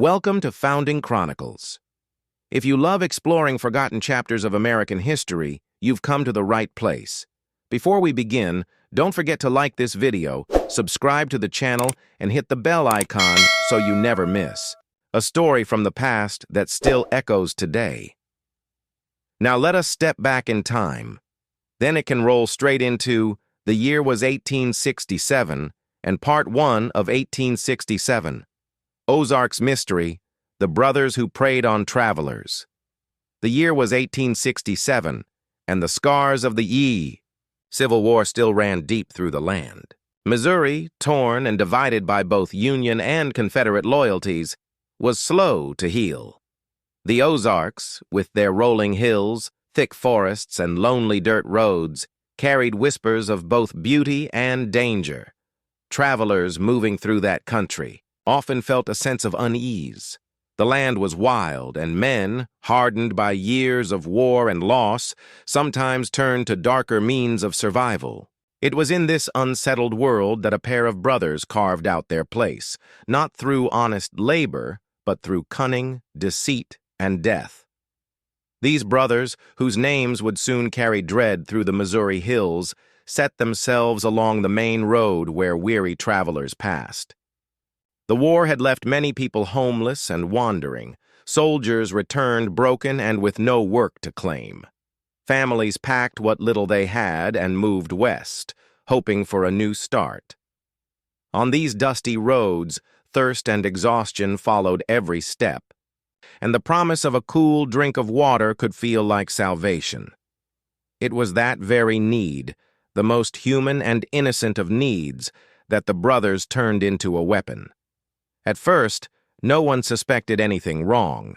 Welcome to Founding Chronicles. If you love exploring forgotten chapters of American history, you've come to the right place. Before we begin, don't forget to like this video, subscribe to the channel, and hit the bell icon so you never miss a story from the past that still echoes today. Now let us step back in time. Then it can roll straight into the year was 1867 and part 1 of 1867. Ozarks Mystery, The Brothers Who Preyed on Travelers. The year was 1867, and the scars of the Civil War still ran deep through the land. Missouri, torn and divided by both Union and Confederate loyalties, was slow to heal. The Ozarks, with their rolling hills, thick forests, and lonely dirt roads, carried whispers of both beauty and danger. Travelers moving through that country often felt a sense of unease. The land was wild, and men, hardened by years of war and loss, sometimes turned to darker means of survival. It was in this unsettled world that a pair of brothers carved out their place, not through honest labor, but through cunning, deceit, and death. These brothers, whose names would soon carry dread through the Missouri hills, set themselves along the main road where weary travelers passed. The war had left many people homeless and wandering. Soldiers returned broken and with no work to claim. Families packed what little they had and moved west, hoping for a new start. On these dusty roads, thirst and exhaustion followed every step, and the promise of a cool drink of water could feel like salvation. It was that very need, the most human and innocent of needs, that the brothers turned into a weapon. At first, no one suspected anything wrong.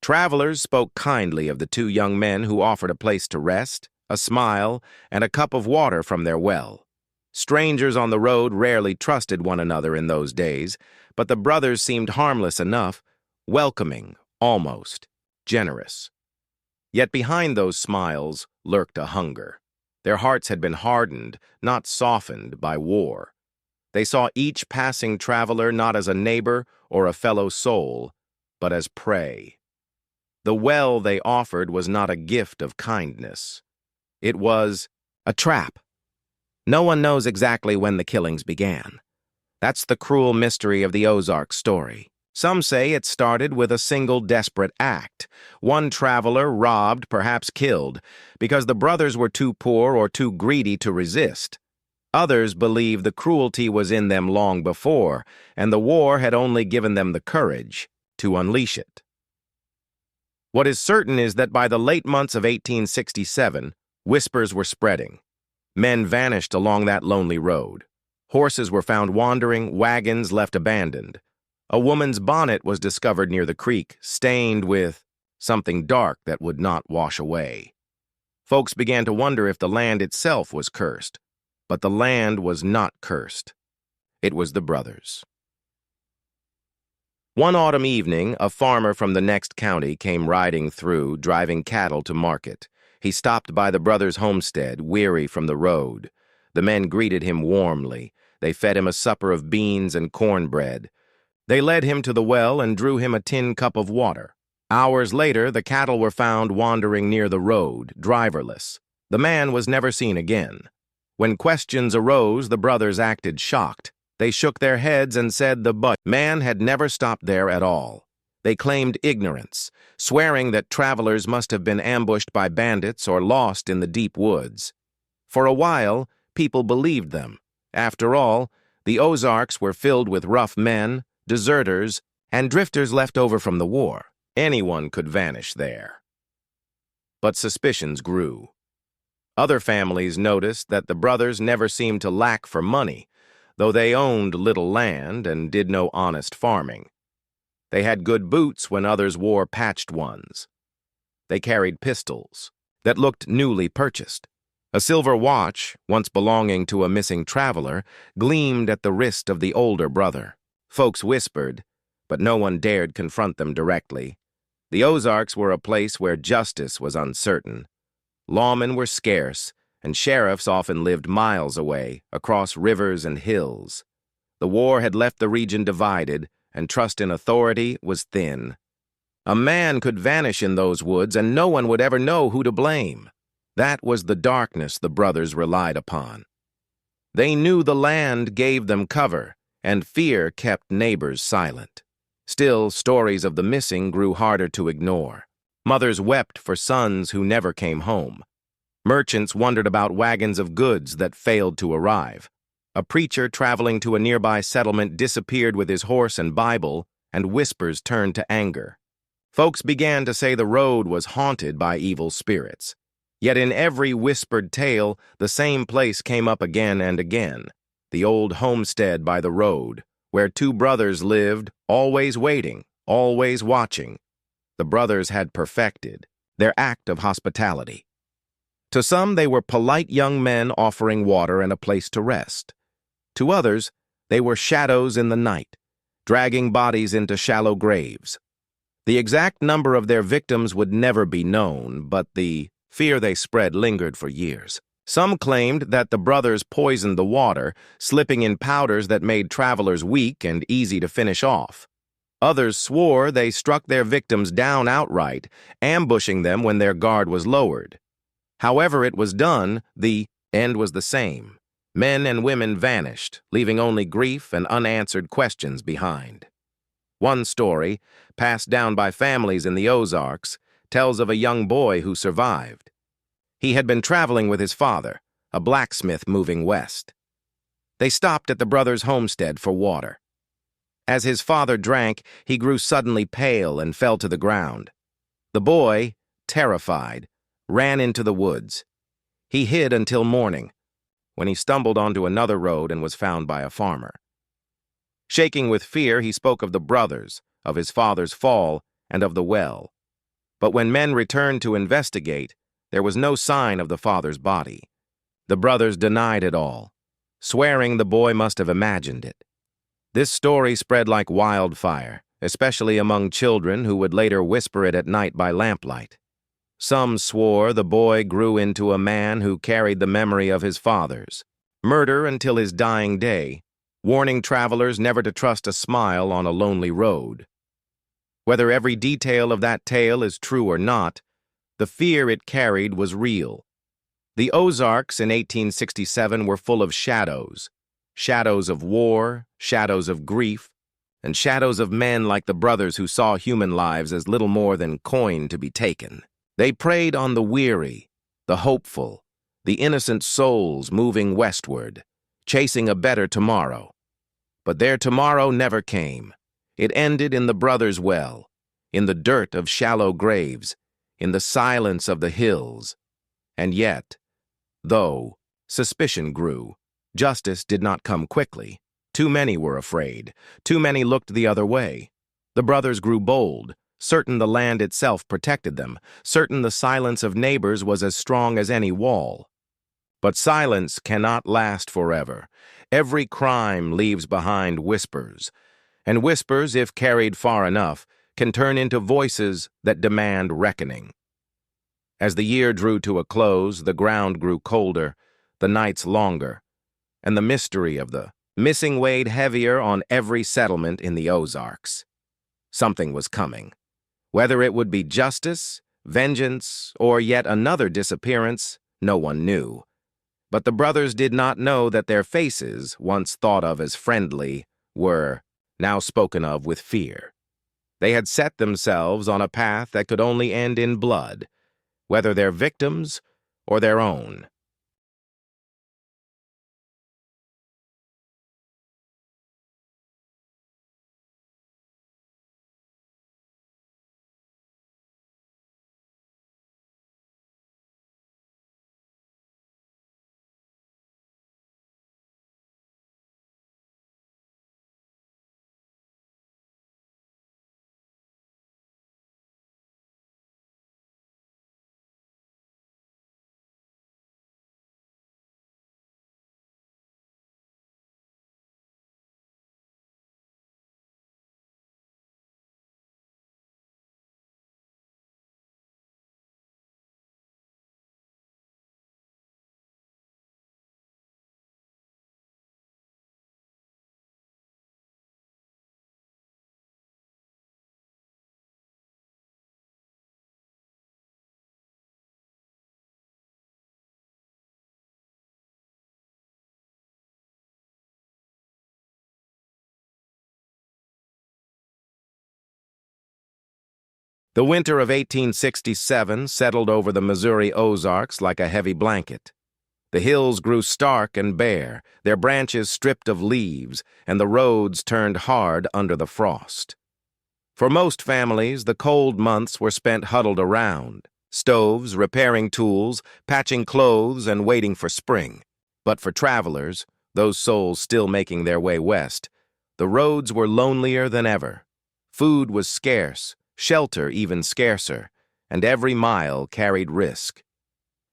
Travelers spoke kindly of the two young men who offered a place to rest, a smile, and a cup of water from their well. Strangers on the road rarely trusted one another in those days, but the brothers seemed harmless enough, welcoming, almost generous. Yet behind those smiles lurked a hunger. Their hearts had been hardened, not softened, by war. They saw each passing traveler not as a neighbor or a fellow soul, but as prey. The well they offered was not a gift of kindness. It was a trap. No one knows exactly when the killings began. That's the cruel mystery of the Ozarks story. Some say it started with a single desperate act. One traveler robbed, perhaps killed, because the brothers were too poor or too greedy to resist. Others believe the cruelty was in them long before, and the war had only given them the courage to unleash it. What is certain is that by the late months of 1867, whispers were spreading. Men vanished along that lonely road. Horses were found wandering, wagons left abandoned. A woman's bonnet was discovered near the creek, stained with something dark that would not wash away. Folks began to wonder if the land itself was cursed. But the land was not cursed. It was the brothers. One autumn evening, a farmer from the next county came riding through, driving cattle to market. He stopped by the brothers' homestead, weary from the road. The men greeted him warmly. They fed him a supper of beans and cornbread. They led him to the well and drew him a tin cup of water. Hours later, the cattle were found wandering near the road, driverless. The man was never seen again. When questions arose, the brothers acted shocked. They shook their heads and said the man had never stopped there at all. They claimed ignorance, swearing that travelers must have been ambushed by bandits or lost in the deep woods. For a while, people believed them. After all, the Ozarks were filled with rough men, deserters, and drifters left over from the war. Anyone could vanish there. But suspicions grew. Other families noticed that the brothers never seemed to lack for money, though they owned little land and did no honest farming. They had good boots when others wore patched ones. They carried pistols that looked newly purchased. A silver watch, once belonging to a missing traveler, gleamed at the wrist of the older brother. Folks whispered, but no one dared confront them directly. The Ozarks were a place where justice was uncertain. Lawmen were scarce, and sheriffs often lived miles away, across rivers and hills. The war had left the region divided, and trust in authority was thin. A man could vanish in those woods, and no one would ever know who to blame. That was the darkness the brothers relied upon. They knew the land gave them cover, and fear kept neighbors silent. Still, stories of the missing grew harder to ignore. Mothers wept for sons who never came home. Merchants wondered about wagons of goods that failed to arrive. A preacher traveling to a nearby settlement disappeared with his horse and Bible, and whispers turned to anger. Folks began to say the road was haunted by evil spirits. Yet in every whispered tale, the same place came up again and again, the old homestead by the road, where two brothers lived, always waiting, always watching. The brothers had perfected their act of hospitality. To some, they were polite young men offering water and a place to rest. To others, they were shadows in the night, dragging bodies into shallow graves. The exact number of their victims would never be known, but the fear they spread lingered for years. Some claimed that the brothers poisoned the water, slipping in powders that made travelers weak and easy to finish off. Others swore they struck their victims down outright, ambushing them when their guard was lowered. However it was done, the end was the same. Men and women vanished, leaving only grief and unanswered questions behind. One story, passed down by families in the Ozarks, tells of a young boy who survived. He had been traveling with his father, a blacksmith moving west. They stopped at the brothers' homestead for water. As his father drank, he grew suddenly pale and fell to the ground. The boy, terrified, ran into the woods. He hid until morning, when he stumbled onto another road and was found by a farmer. Shaking with fear, he spoke of the brothers, of his father's fall, and of the well. But when men returned to investigate, there was no sign of the father's body. The brothers denied it all, swearing the boy must have imagined it. This story spread like wildfire, especially among children who would later whisper it at night by lamplight. Some swore the boy grew into a man who carried the memory of his fathers, murder until his dying day, warning travelers never to trust a smile on a lonely road. Whether every detail of that tale is true or not, the fear it carried was real. The Ozarks in 1867 were full of shadows. Shadows of war, shadows of grief, and shadows of men like the brothers who saw human lives as little more than coin to be taken. They preyed on the weary, the hopeful, the innocent souls moving westward, chasing a better tomorrow. But their tomorrow never came. It ended in the brothers' well, in the dirt of shallow graves, in the silence of the hills. And yet, though suspicion grew, justice did not come quickly. Too many were afraid. Too many looked the other way. The brothers grew bold, certain the land itself protected them, certain the silence of neighbors was as strong as any wall. But silence cannot last forever. Every crime leaves behind whispers, and whispers, if carried far enough, can turn into voices that demand reckoning. As the year drew to a close, the ground grew colder, the nights longer, and the mystery of the missing weighed heavier on every settlement in the Ozarks. Something was coming. Whether it would be justice, vengeance, or yet another disappearance, no one knew. But the brothers did not know that their faces, once thought of as friendly, were now spoken of with fear. They had set themselves on a path that could only end in blood, whether their victims or their own. The winter of 1867 settled over the Missouri Ozarks like a heavy blanket. The hills grew stark and bare, their branches stripped of leaves, and the roads turned hard under the frost. For most families, the cold months were spent huddled around, stoves, repairing tools, patching clothes, and waiting for spring. But for travelers, those souls still making their way west, the roads were lonelier than ever. Food was scarce, shelter even scarcer, and every mile carried risk.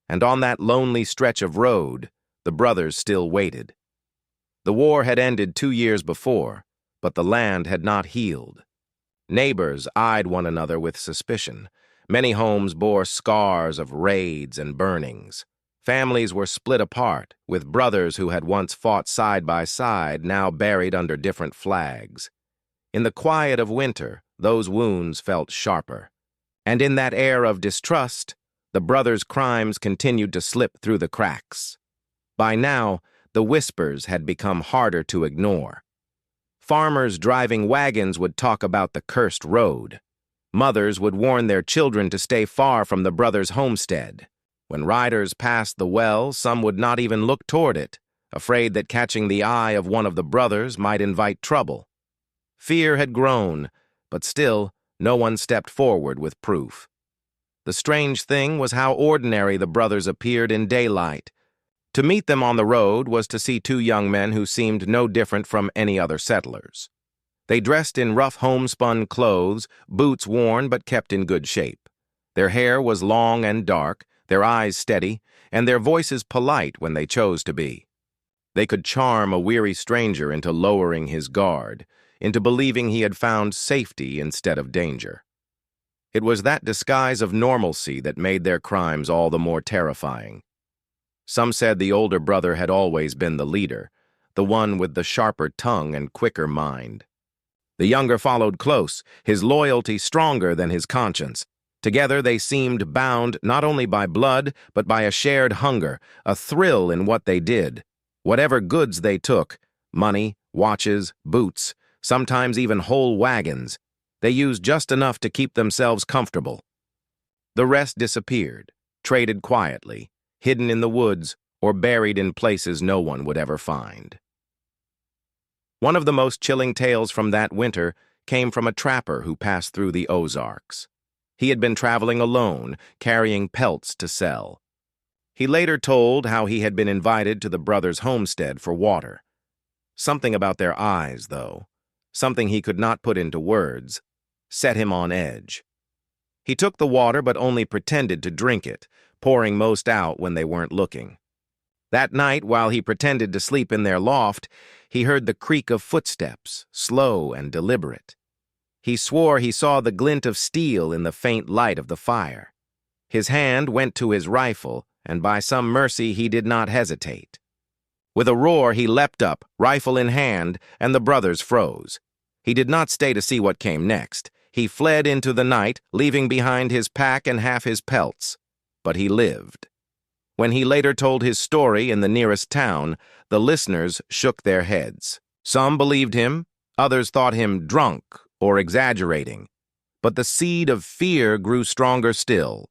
And on that lonely stretch of road, the brothers still waited. The war had ended 2 years before, but the land had not healed. Neighbors eyed one another with suspicion. Many homes bore scars of raids and burnings. Families were split apart, with brothers who had once fought side by side now buried under different flags. In the quiet of winter, those wounds felt sharper. And in that air of distrust, the brothers' crimes continued to slip through the cracks. By now, the whispers had become harder to ignore. Farmers driving wagons would talk about the cursed road. Mothers would warn their children to stay far from the brothers' homestead. When riders passed the well, some would not even look toward it, afraid that catching the eye of one of the brothers might invite trouble. Fear had grown, but still, no one stepped forward with proof. The strange thing was how ordinary the brothers appeared in daylight. To meet them on the road was to see two young men who seemed no different from any other settlers. They dressed in rough homespun clothes, boots worn but kept in good shape. Their hair was long and dark, their eyes steady, and their voices polite when they chose to be. They could charm a weary stranger into lowering his guard, into believing he had found safety instead of danger. It was that disguise of normalcy that made their crimes all the more terrifying. Some said the older brother had always been the leader, the one with the sharper tongue and quicker mind. The younger followed close, his loyalty stronger than his conscience. Together they seemed bound not only by blood, but by a shared hunger, a thrill in what they did. Whatever goods they took, money, watches, boots, sometimes even whole wagons, they used just enough to keep themselves comfortable. The rest disappeared, traded quietly, hidden in the woods, or buried in places no one would ever find. One of the most chilling tales from that winter came from a trapper who passed through the Ozarks. He had been traveling alone, carrying pelts to sell. He later told how he had been invited to the brothers' homestead for water. Something about their eyes, though, something he could not put into words, set him on edge. He took the water but only pretended to drink it, pouring most out when they weren't looking. That night, while he pretended to sleep in their loft, he heard the creak of footsteps, slow and deliberate. He swore he saw the glint of steel in the faint light of the fire. His hand went to his rifle, and by some mercy he did not hesitate. With a roar, he leapt up, rifle in hand, and the brothers froze. He did not stay to see what came next. He fled into the night, leaving behind his pack and half his pelts. But he lived. When he later told his story in the nearest town, the listeners shook their heads. Some believed him, others thought him drunk or exaggerating. But the seed of fear grew stronger still.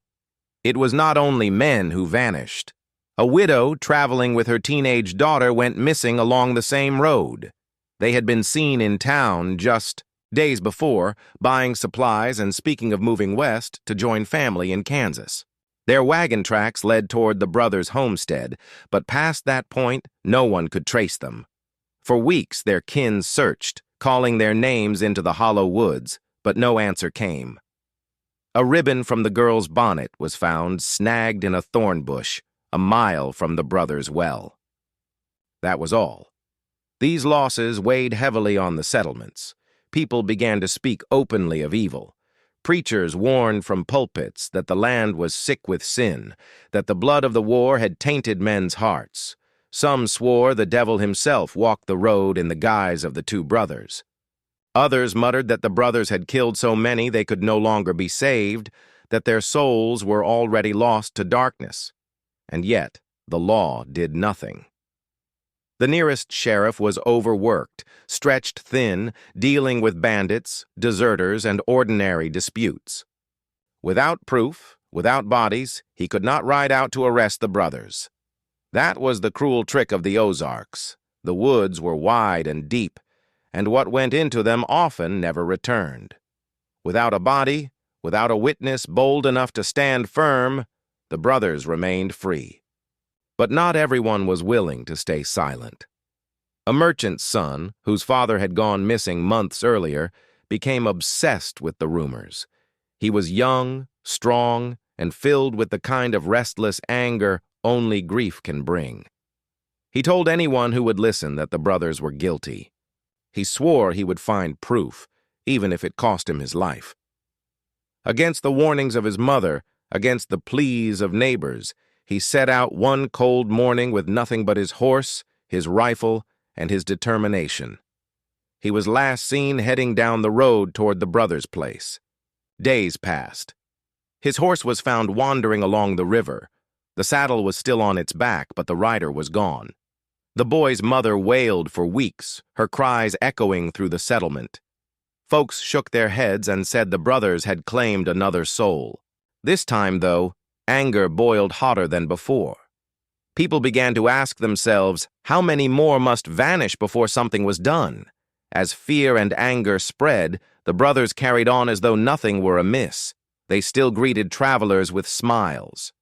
It was not only men who vanished. A widow traveling with her teenage daughter went missing along the same road. They had been seen in town just days before, buying supplies and speaking of moving west to join family in Kansas. Their wagon tracks led toward the brothers' homestead, but past that point, no one could trace them. For weeks, their kin searched, calling their names into the hollow woods, but no answer came. A ribbon from the girl's bonnet was found snagged in a thorn bush, a mile from the brothers' well. That was all. These losses weighed heavily on the settlements. People began to speak openly of evil. Preachers warned from pulpits that the land was sick with sin, that the blood of the war had tainted men's hearts. Some swore the devil himself walked the road in the guise of the two brothers. Others muttered that the brothers had killed so many they could no longer be saved, that their souls were already lost to darkness. And yet, the law did nothing. The nearest sheriff was overworked, stretched thin, dealing with bandits, deserters, and ordinary disputes. Without proof, without bodies, he could not ride out to arrest the brothers. That was the cruel trick of the Ozarks. The woods were wide and deep, and what went into them often never returned. Without a body, without a witness bold enough to stand firm, the brothers remained free. But not everyone was willing to stay silent. A merchant's son, whose father had gone missing months earlier, became obsessed with the rumors. He was young, strong, and filled with the kind of restless anger only grief can bring. He told anyone who would listen that the brothers were guilty. He swore he would find proof, even if it cost him his life. Against the warnings of his mother, against the pleas of neighbors, he set out one cold morning with nothing but his horse, his rifle, and his determination. He was last seen heading down the road toward the brothers' place. Days passed. His horse was found wandering along the river. The saddle was still on its back, but the rider was gone. The boy's mother wailed for weeks, her cries echoing through the settlement. Folks shook their heads and said the brothers had claimed another soul. This time, though, anger boiled hotter than before. People began to ask themselves how many more must vanish before something was done. As fear and anger spread, the brothers carried on as though nothing were amiss. They still greeted travelers with smiles.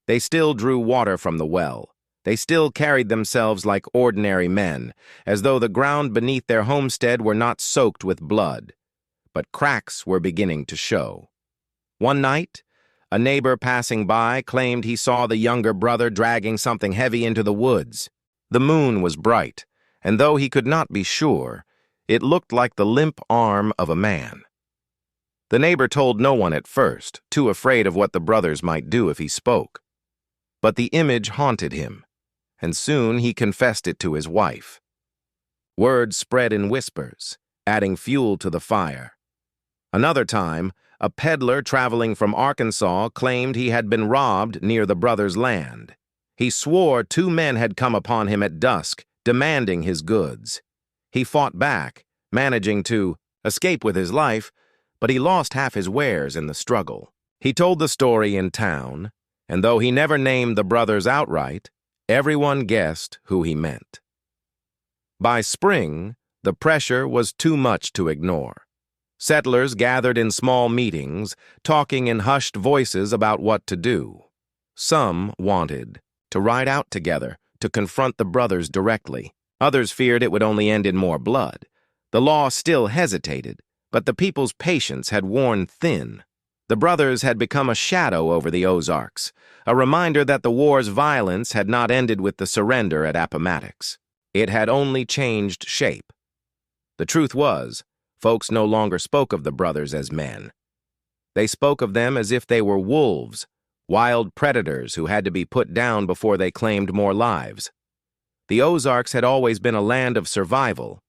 They still drew water from the well. They still carried themselves like ordinary men, as though the ground beneath their homestead were not soaked with blood. But cracks were beginning to show. One night, a neighbor passing by claimed he saw the younger brother dragging something heavy into the woods. The moon was bright, and though he could not be sure, it looked like the limp arm of a man. The neighbor told no one at first, too afraid of what the brothers might do if he spoke. But the image haunted him, and soon he confessed it to his wife. Word spread in whispers, adding fuel to the fire. Another time, a peddler traveling from Arkansas claimed he had been robbed near the brothers' land. He swore 2 men had come upon him at dusk, demanding his goods. He fought back, managing to escape with his life, but he lost half his wares in the struggle. He told the story in town, and though he never named the brothers outright, everyone guessed who he meant. By spring, the pressure was too much to ignore. Settlers gathered in small meetings, talking in hushed voices about what to do. Some wanted to ride out together, to confront the brothers directly. Others feared it would only end in more blood. The law still hesitated, but the people's patience had worn thin. The brothers had become a shadow over the Ozarks, a reminder that the war's violence had not ended with the surrender at Appomattox. It had only changed shape. The truth was, folks no longer spoke of the brothers as men. They spoke of them as if they were wolves, wild predators who had to be put down before they claimed more lives. The Ozarks had always been a land of survival,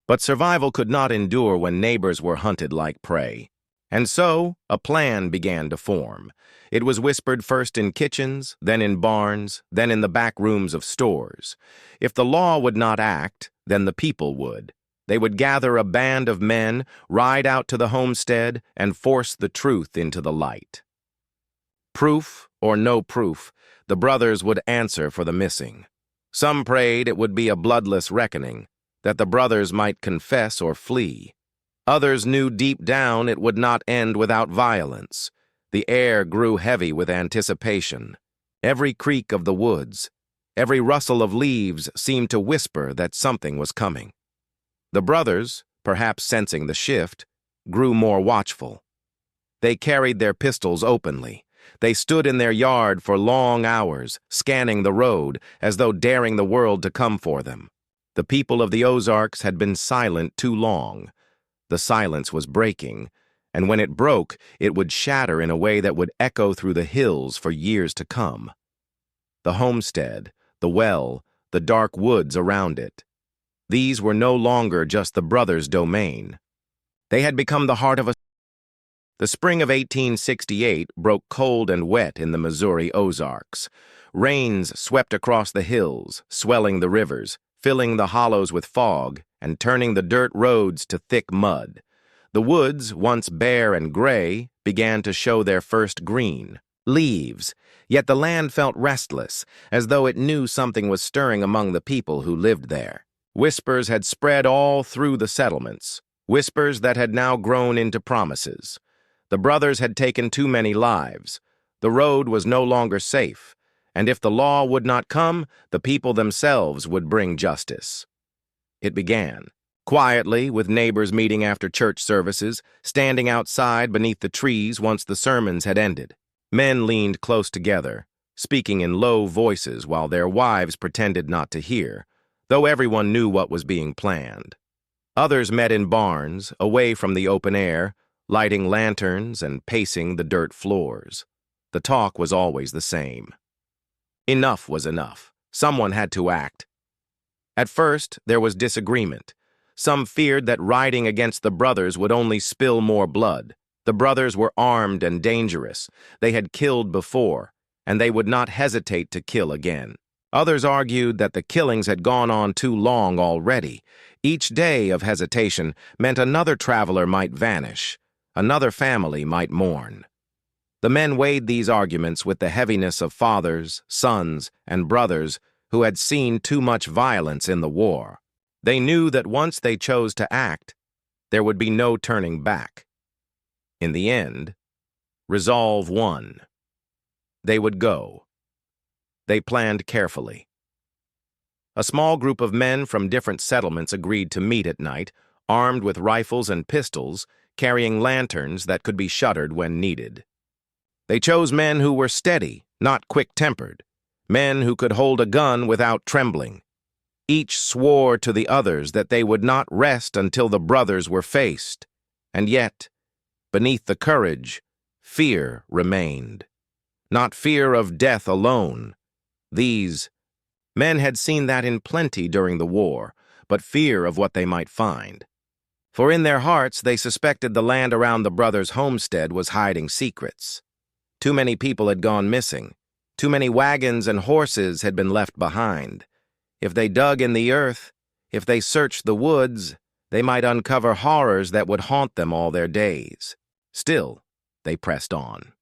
but survival could not endure when neighbors were hunted like prey. And so, a plan began to form. It was whispered first in kitchens, then in barns, then in the back rooms of stores. If the law would not act, then the people would. They would gather a band of men, ride out to the homestead, and force the truth into the light. Proof or no proof, the brothers would answer for the missing. Some prayed it would be a bloodless reckoning, that the brothers might confess or flee. Others knew deep down it would not end without violence. The air grew heavy with anticipation. Every creak of the woods, every rustle of leaves seemed to whisper that something was coming. The brothers, perhaps sensing the shift, grew more watchful. They carried their pistols openly. They stood in their yard for long hours, scanning the road, as though daring the world to come for them. The people of the Ozarks had been silent too long. The silence was breaking, and when it broke, it would shatter in a way that would echo through the hills for years to come. The homestead, the well, the dark woods around it. These were no longer just the brothers' domain. They had become the heart of a... The spring of 1868 broke cold and wet in the Missouri Ozarks. Rains swept across the hills, swelling the rivers, filling the hollows with fog, and turning the dirt roads to thick mud. The woods, once bare and gray, began to show their first green leaves, yet the land felt restless, as though it knew something was stirring among the people who lived there. Whispers had spread all through the settlements, whispers that had now grown into promises. The brothers had taken too many lives. The road was no longer safe, and if the law would not come, the people themselves would bring justice. It began, quietly, with neighbors meeting after church services, standing outside beneath the trees once the sermons had ended. Men leaned close together, speaking in low voices while their wives pretended not to hear, though everyone knew what was being planned. Others met in barns, away from the open air, lighting lanterns and pacing the dirt floors. The talk was always the same. Enough was enough. Someone had to act. At first, there was disagreement. Some feared that riding against the brothers would only spill more blood. The brothers were armed and dangerous. They had killed before, and they would not hesitate to kill again. Others argued that the killings had gone on too long already. Each day of hesitation meant another traveler might vanish, another family might mourn. The men weighed these arguments with the heaviness of fathers, sons, and brothers who had seen too much violence in the war. They knew that once they chose to act, there would be no turning back. In the end, resolve won. They would go. They planned carefully. A small group of men from different settlements agreed to meet at night, armed with rifles and pistols, carrying lanterns that could be shuttered when needed. They chose men who were steady, not quick-tempered, men who could hold a gun without trembling. Each swore to the others that they would not rest until the brothers were faced, and yet, beneath the courage, fear remained. Not fear of death alone. These men had seen that in plenty during the war, but fear of what they might find. For in their hearts they suspected the land around the brothers' homestead was hiding secrets. Too many people had gone missing. Too many wagons and horses had been left behind. If they dug in the earth, if they searched the woods, they might uncover horrors that would haunt them all their days. Still, they pressed on.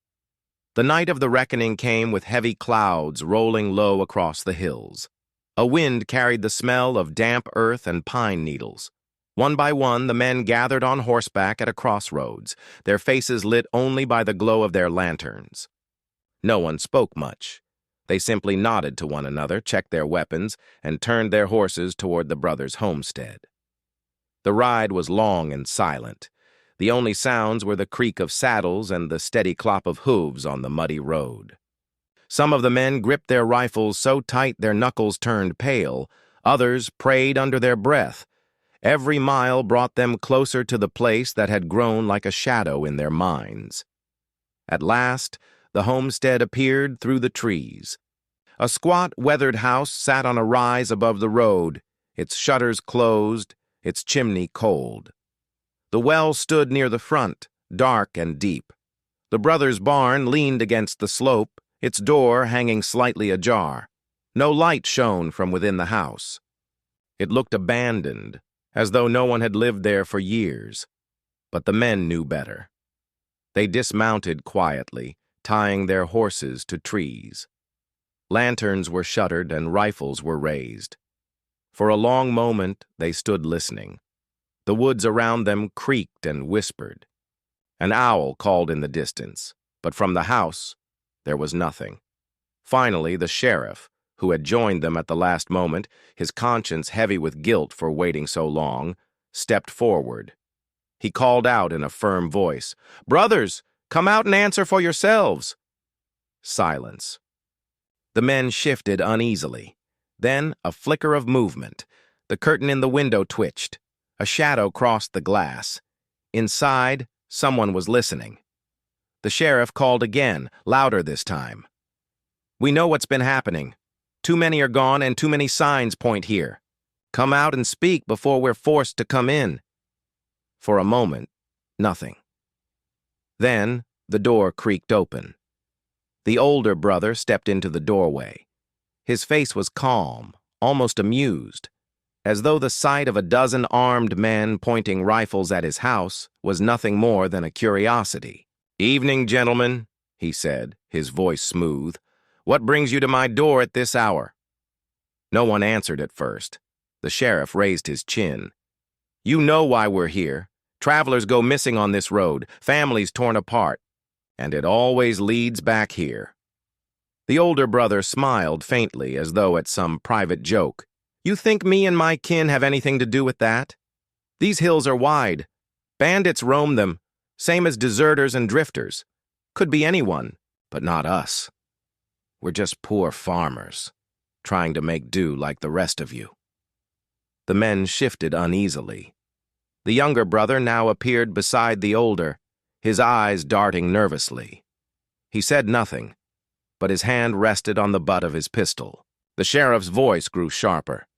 The night of the reckoning came with heavy clouds rolling low across the hills. A wind carried the smell of damp earth and pine needles. One by one, the men gathered on horseback at a crossroads, their faces lit only by the glow of their lanterns. No one spoke much. They simply nodded to one another, checked their weapons, and turned their horses toward the brothers' homestead. The ride was long and silent. The only sounds were the creak of saddles and the steady clop of hooves on the muddy road. Some of the men gripped their rifles so tight their knuckles turned pale. Others prayed under their breath. Every mile brought them closer to the place that had grown like a shadow in their minds. At last, the homestead appeared through the trees. A squat, weathered house sat on a rise above the road, its shutters closed, its chimney cold. The well stood near the front, dark and deep. The brothers' barn leaned against the slope, its door hanging slightly ajar. No light shone from within the house. It looked abandoned, as though no one had lived there for years. But the men knew better. They dismounted quietly, tying their horses to trees. Lanterns were shuttered and rifles were raised. For a long moment, they stood listening. The woods around them creaked and whispered. An owl called in the distance, but from the house, there was nothing. Finally, the sheriff, who had joined them at the last moment, his conscience heavy with guilt for waiting so long, stepped forward. He called out in a firm voice, "Brothers, come out and answer for yourselves." Silence. The men shifted uneasily. Then a flicker of movement. The curtain in the window twitched. A shadow crossed the glass. Inside, someone was listening. The sheriff called again, louder this time. "We know what's been happening. Too many are gone and too many signs point here. Come out and speak before we're forced to come in." For a moment, nothing. Then, the door creaked open. The older brother stepped into the doorway. His face was calm, almost amused. as though the sight of a dozen armed men pointing rifles at his house was nothing more than a curiosity. "Evening, gentlemen," he said, his voice smooth. "What brings you to my door at this hour?" No one answered at first. The sheriff raised his chin. "You know why we're here. Travelers go missing on this road, families torn apart, and it always leads back here." The older brother smiled faintly as though at some private joke. "You think me and my kin have anything to do with that? These hills are wide. Bandits roam them, same as deserters and drifters. Could be anyone, but not us. We're just poor farmers, trying to make do like the rest of you." The men shifted uneasily. The younger brother now appeared beside the older, his eyes darting nervously. He said nothing, but his hand rested on the butt of his pistol. The sheriff's voice grew sharper.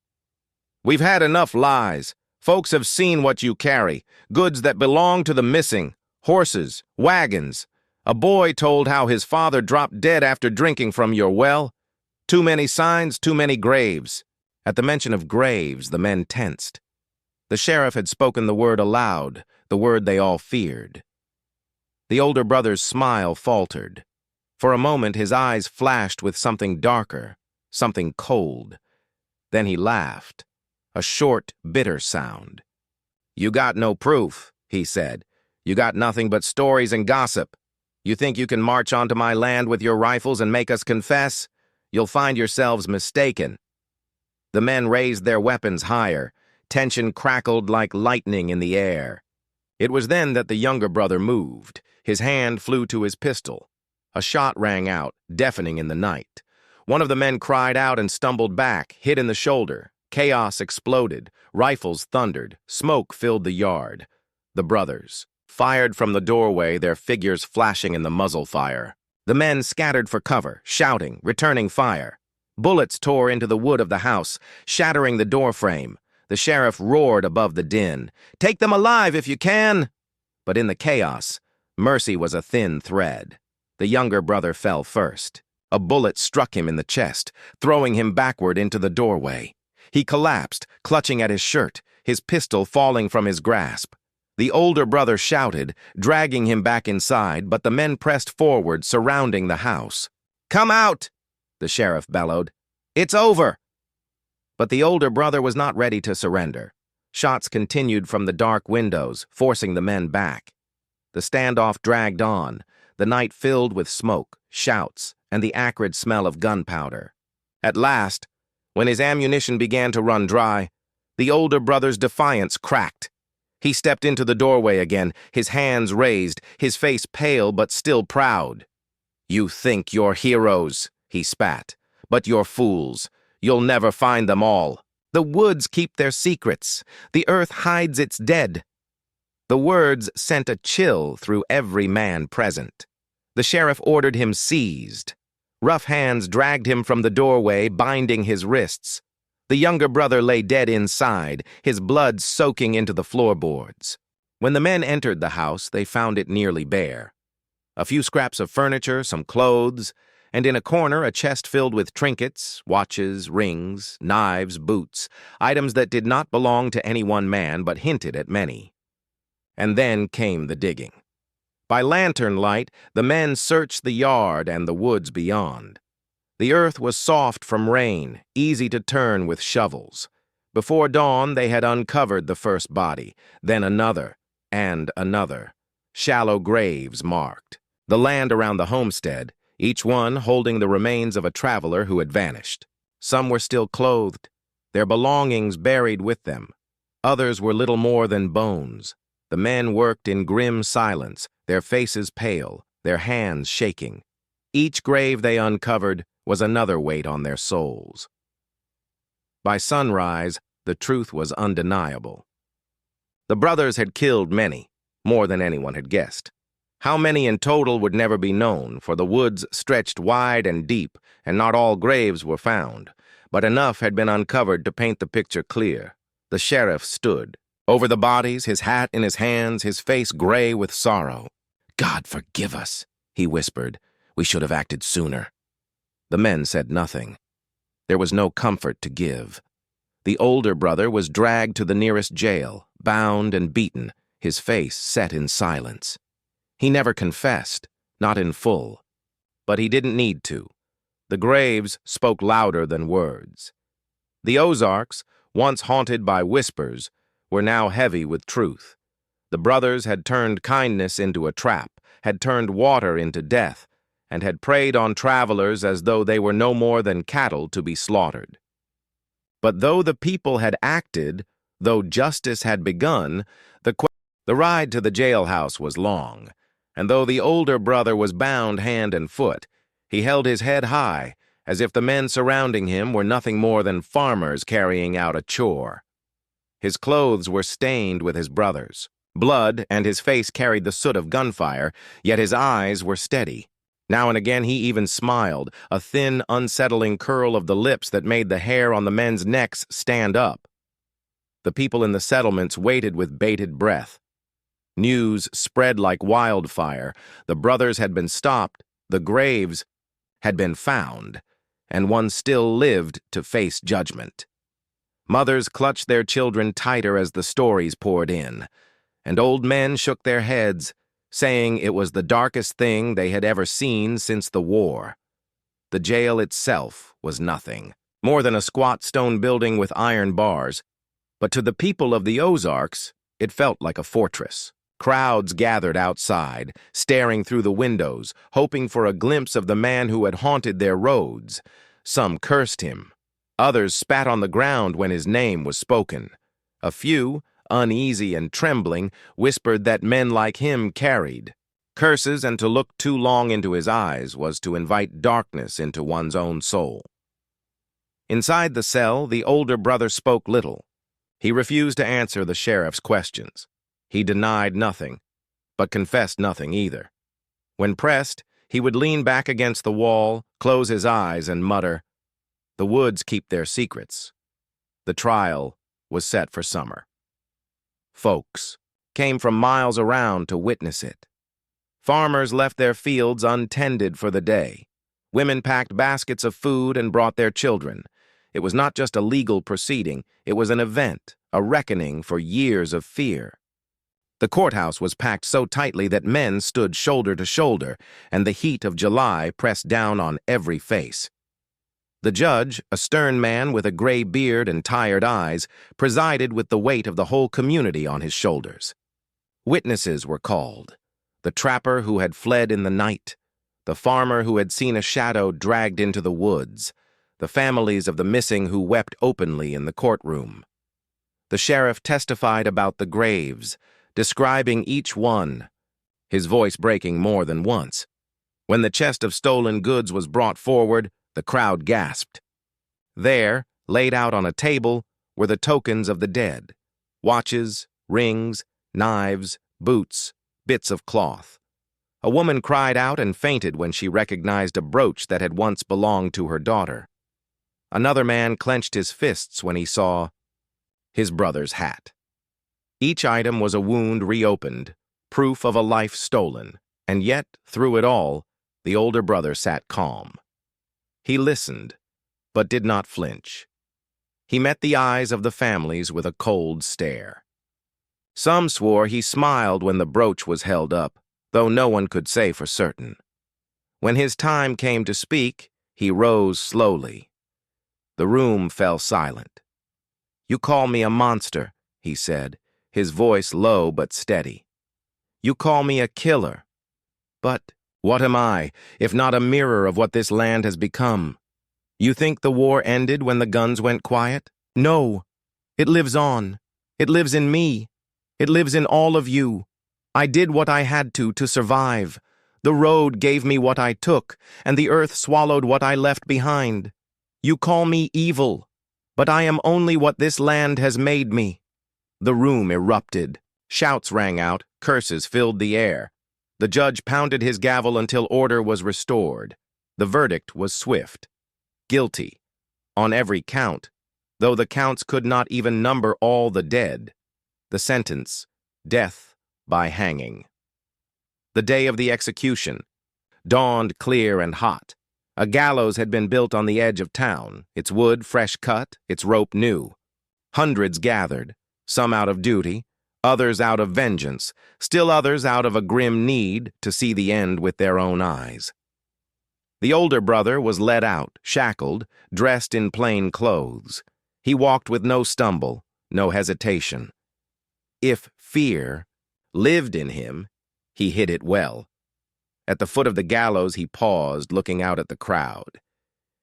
"We've had enough lies. Folks have seen what you carry, goods that belong to the missing, horses, wagons. A boy told how his father dropped dead after drinking from your well. Too many signs, too many graves." At the mention of graves, the men tensed. The sheriff had spoken the word aloud, the word they all feared. The older brother's smile faltered. For a moment, his eyes flashed with something darker, something cold. Then he laughed, a short, bitter sound. "You got no proof," he said. "You got nothing but stories and gossip. You think you can march onto my land with your rifles and make us confess? You'll find yourselves mistaken." The men raised their weapons higher. Tension crackled like lightning in the air. It was then that the younger brother moved. His hand flew to his pistol. A shot rang out, deafening in the night. One of the men cried out and stumbled back, hit in the shoulder. Chaos exploded. Rifles thundered. Smoke filled the yard. The brothers fired from the doorway, their figures flashing in the muzzle fire. The men scattered for cover, shouting, returning fire. Bullets tore into the wood of the house, shattering the doorframe. The sheriff roared above the din. "Take them alive if you can!" But in the chaos, mercy was a thin thread. The younger brother fell first. A bullet struck him in the chest, throwing him backward into the doorway. He collapsed, clutching at his shirt, his pistol falling from his grasp. The older brother shouted, dragging him back inside, but the men pressed forward, surrounding the house. "Come out!" the sheriff bellowed. "It's over!" But the older brother was not ready to surrender. Shots continued from the dark windows, forcing the men back. The standoff dragged on, the night filled with smoke, shouts, and the acrid smell of gunpowder. At last, when his ammunition began to run dry, the older brother's defiance cracked. He stepped into the doorway again, his hands raised, his face pale but still proud. "You think you're heroes," he spat, "but you're fools. You'll never find them all. The woods keep their secrets. The earth hides its dead." The words sent a chill through every man present. The sheriff ordered him seized. Rough hands dragged him from the doorway, binding his wrists. The younger brother lay dead inside, his blood soaking into the floorboards. When the men entered the house, they found it nearly bare. A few scraps of furniture, some clothes, and in a corner a chest filled with trinkets, watches, rings, knives, boots, items that did not belong to any one man but hinted at many. And then came the digging. By lantern light, the men searched the yard and the woods beyond. The earth was soft from rain, easy to turn with shovels. Before dawn, they had uncovered the first body, then another, and another. Shallow graves marked. The land around the homestead, each one holding the remains of a traveler who had vanished. Some were still clothed, their belongings buried with them. Others were little more than bones. The men worked in grim silence, their faces pale, their hands shaking. Each grave they uncovered was another weight on their souls. By sunrise, the truth was undeniable. The brothers had killed many, more than anyone had guessed. How many in total would never be known, for the woods stretched wide and deep, and not all graves were found. But enough had been uncovered to paint the picture clear. The sheriff stood. Over the bodies, his hat in his hands, his face gray with sorrow. "God forgive us," he whispered. "We should have acted sooner." The men said nothing. There was no comfort to give. The older brother was dragged to the nearest jail, bound and beaten, his face set in silence. He never confessed, not in full. But he didn't need to. The graves spoke louder than words. The Ozarks, once haunted by whispers, were now heavy with truth. The brothers had turned kindness into a trap, had turned water into death, and had preyed on travelers as though they were no more than cattle to be slaughtered. But though the people had acted, though justice had begun, the ride to the jailhouse was long, and though the older brother was bound hand and foot, he held his head high, as if the men surrounding him were nothing more than farmers carrying out a chore. His clothes were stained with his brother's blood, and his face carried the soot of gunfire, yet his eyes were steady. Now and again he even smiled, a thin, unsettling curl of the lips that made the hair on the men's necks stand up. The people in the settlements waited with bated breath. News spread like wildfire. The brothers had been stopped, the graves had been found, and one still lived to face judgment. Mothers clutched their children tighter as the stories poured in, and old men shook their heads, saying it was the darkest thing they had ever seen since the war. The jail itself was nothing, more than a squat stone building with iron bars, but to the people of the Ozarks, it felt like a fortress. Crowds gathered outside, staring through the windows, hoping for a glimpse of the man who had haunted their roads. Some cursed him. Others spat on the ground when his name was spoken. A few, uneasy and trembling, whispered that men like him carried curses, and to look too long into his eyes was to invite darkness into one's own soul. Inside the cell, the older brother spoke little. He refused to answer the sheriff's questions. He denied nothing, but confessed nothing either. When pressed, he would lean back against the wall, close his eyes, and mutter, "The woods keep their secrets." The trial was set for summer. Folks came from miles around to witness it. Farmers left their fields untended for the day. Women packed baskets of food and brought their children. It was not just a legal proceeding, it was an event, a reckoning for years of fear. The courthouse was packed so tightly that men stood shoulder to shoulder, and the heat of July pressed down on every face. The judge, a stern man with a gray beard and tired eyes, presided with the weight of the whole community on his shoulders. Witnesses were called: the trapper who had fled in the night, the farmer who had seen a shadow dragged into the woods, the families of the missing who wept openly in the courtroom. The sheriff testified about the graves, describing each one, his voice breaking more than once. When the chest of stolen goods was brought forward, the crowd gasped. There, laid out on a table, were the tokens of the dead: watches, rings, knives, boots, bits of cloth. A woman cried out and fainted when she recognized a brooch that had once belonged to her daughter. Another man clenched his fists when he saw his brother's hat. Each item was a wound reopened, proof of a life stolen, and yet, through it all, the older brother sat calm. He listened, but did not flinch. He met the eyes of the families with a cold stare. Some swore he smiled when the brooch was held up, though no one could say for certain. When his time came to speak, he rose slowly. The room fell silent. "You call me a monster," he said, his voice low but steady. "You call me a killer. But what am I, if not a mirror of what this land has become? You think the war ended when the guns went quiet? No. It lives on. It lives in me. It lives in all of you. I did what I had to survive. The road gave me what I took, and the earth swallowed what I left behind. You call me evil, but I am only what this land has made me." The room erupted. Shouts rang out, curses filled the air. The judge pounded his gavel until order was restored. The verdict was swift: guilty, on every count, though the counts could not even number all the dead. The sentence: death by hanging. The day of the execution dawned clear and hot. A gallows had been built on the edge of town, its wood fresh cut, its rope new. Hundreds gathered, some out of duty, others out of vengeance, still others out of a grim need to see the end with their own eyes. The older brother was led out, shackled, dressed in plain clothes. He walked with no stumble, no hesitation. If fear lived in him, he hid it well. At the foot of the gallows he paused, looking out at the crowd.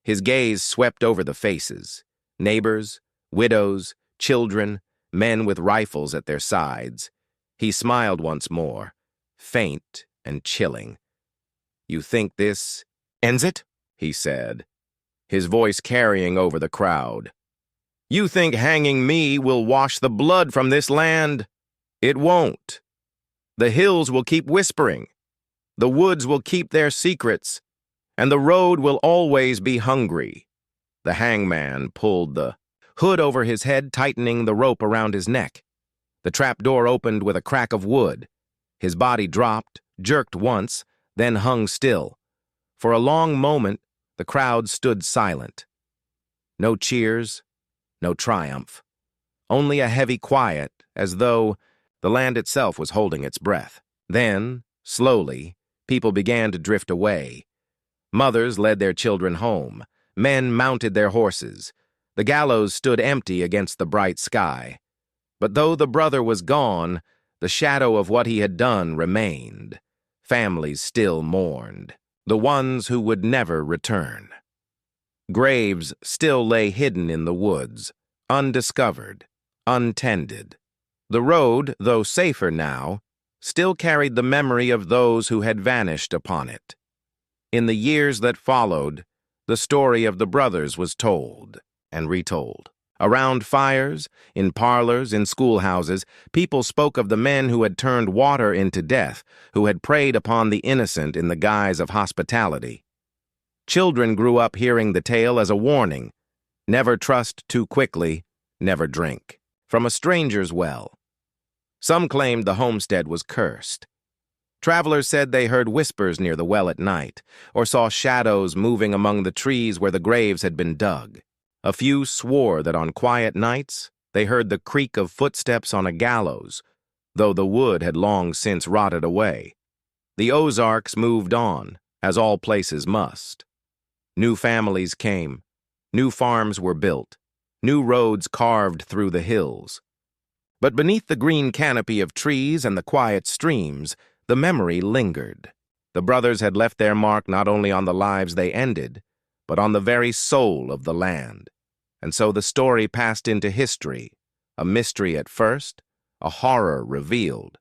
His gaze swept over the faces, neighbors, widows, children, men with rifles at their sides. He smiled once more, faint and chilling. "You think this ends it?" he said, his voice carrying over the crowd. "You think hanging me will wash the blood from this land? It won't. The hills will keep whispering. The woods will keep their secrets, and the road will always be hungry." The hangman pulled the hood over his head, tightening the rope around his neck. The trapdoor opened with a crack of wood. His body dropped, jerked once, then hung still. For a long moment, the crowd stood silent. No cheers, no triumph. Only a heavy quiet, as though the land itself was holding its breath. Then, slowly, people began to drift away. Mothers led their children home. Men mounted their horses. The gallows stood empty against the bright sky. But though the brother was gone, the shadow of what he had done remained. Families still mourned, the ones who would never return. Graves still lay hidden in the woods, undiscovered, untended. The road, though safer now, still carried the memory of those who had vanished upon it. In the years that followed, the story of the brothers was told and retold. Around fires, in parlors, in schoolhouses, people spoke of the men who had turned water into death, who had preyed upon the innocent in the guise of hospitality. Children grew up hearing the tale as a warning: never trust too quickly, never drink from a stranger's well. Some claimed the homestead was cursed. Travelers said they heard whispers near the well at night, or saw shadows moving among the trees where the graves had been dug. A few swore that on quiet nights they heard the creak of footsteps on a gallows, though the wood had long since rotted away. The Ozarks moved on, as all places must. New families came, new farms were built, new roads carved through the hills. But beneath the green canopy of trees and the quiet streams, the memory lingered. The brothers had left their mark not only on the lives they ended, but on the very soul of the land. And so the story passed into history, a mystery at first, a horror revealed,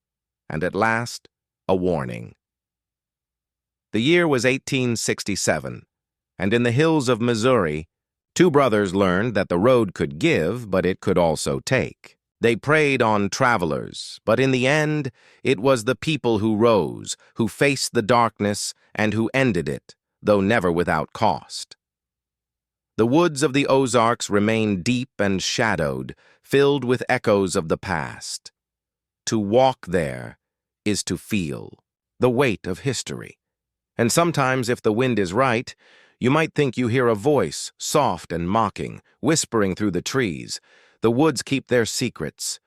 and at last, a warning. The year was 1867, and in the hills of Missouri, two brothers learned that the road could give, but it could also take. They preyed on travelers, but in the end, it was the people who rose, who faced the darkness, and who ended it, though never without cost. The woods of the Ozarks remain deep and shadowed, filled with echoes of the past. To walk there is to feel the weight of history. And sometimes, if the wind is right, you might think you hear a voice, soft and mocking, whispering through the trees. The woods keep their secrets,